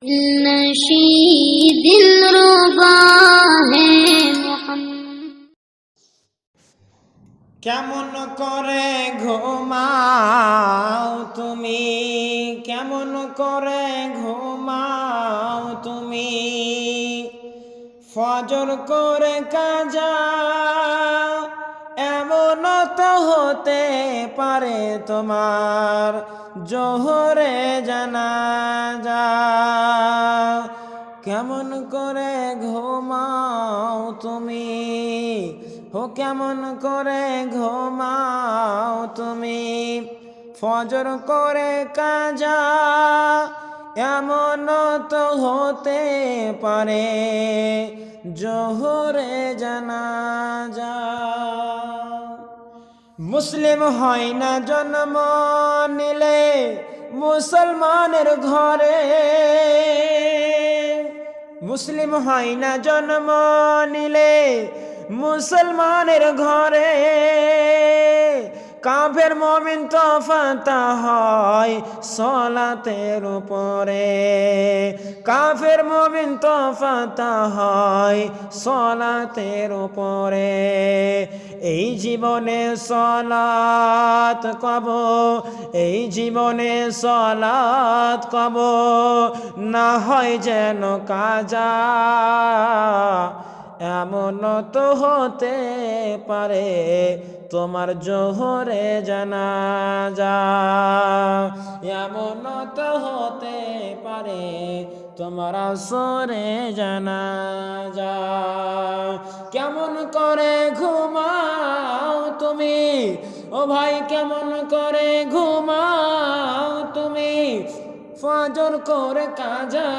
नशीद दिलरुबा है मोहम्मद। কেমন করে ঘুমাও তুমি, কেমন করে ঘুমাও তুমি, ফজর করে কাজা এমন তো হতে পারে তোমার জোহরে জানাজা। কেমন করে ঘুমাও তুমি, হো কেমন করে ঘুমাও তুমি, ফজর করে কাজা এমন তো হতে পারে জোহরে জানাজা। মুসলিম হয় না জন্ম নিলে মুসলমানের ঘরে, মুসলিম হয় না জন্ম নিলে মুসলমানের ঘরে, কাফের মুমিন তফাত হয় সালাতের উপরে, কাফের মুমিন তফাত হয় সালাতের উপরে। এই জীবনে সালাত কব, এই জীবনে সালাত কব, না হয় যেন কাজা এমন তো হতে পারে তোমার জোহরে জানাজা, এমন তো হতে পারে তোমার আসরে জানাজা। কেমন করে ঘুমাও তুমি, ও ভাই কেমন করে ঘুমাও তুমি, ফজর করে কাজা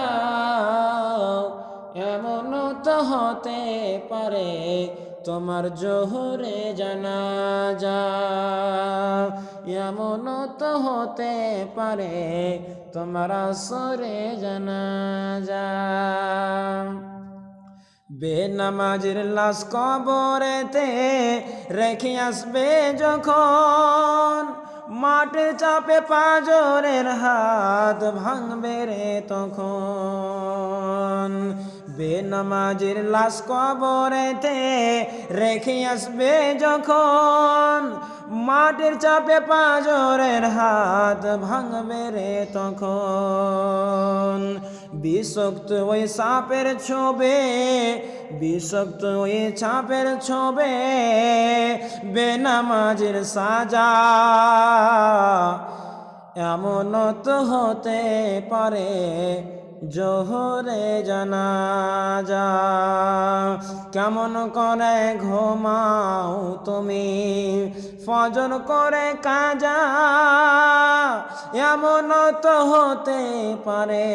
এমন তো হতে পারে তোমার জোহরে জানাজা, এমন তো হতে পারে তোমার আসরে জানাজা। বেনামাজির লাশ কবরেতে রেখে আসবে যখন, মাটির চাপে পাঁজরের হাত ভাঙবে রে তখন। বেনামাজির লাশ কবরেতে রেখে আসবে যখন, মাটির চাপে পাঁজরের হাত ভাঙবে রে তখন। বিষাক্ত ওই সাপের ছোবে, বিষাক্ত ওই সাপের ছোবে বেনামাজির সাজা এমন তো হতে পারে জোহরে জানাজা। কেমন করে ঘুমাও তুমি, ফজর করে কাজা এমন তো হতে পারে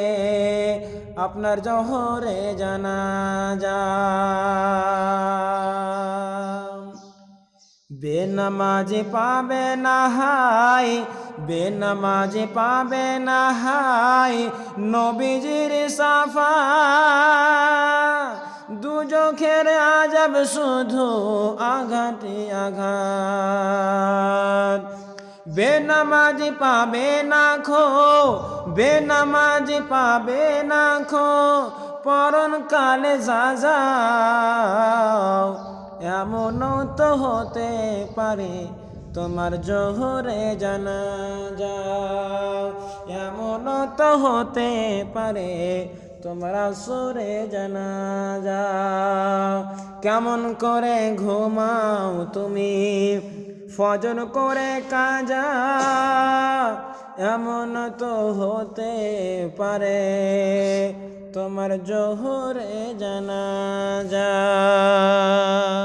আপনার জোহরে জানাজা। বেনামাজি পাবে না হাই, বেনামাজি পাবে না হাই নবীজির সাফা, দুজখের আযাব শুধু আঘাতে আঘাত। বেনামাজি পাবে না খো, বেনামাজি পাবে না খো পরন কালে যা এমন তো হতে পারে তোমার জোহরে জানাজা, এমন তো হতে পারে তোমার আসরে জানাজা। কেমন করে ঘুমাও তুমি, ফজর করে কাজা এমন তো হতে পারে তোমার জোহরে জানাজা।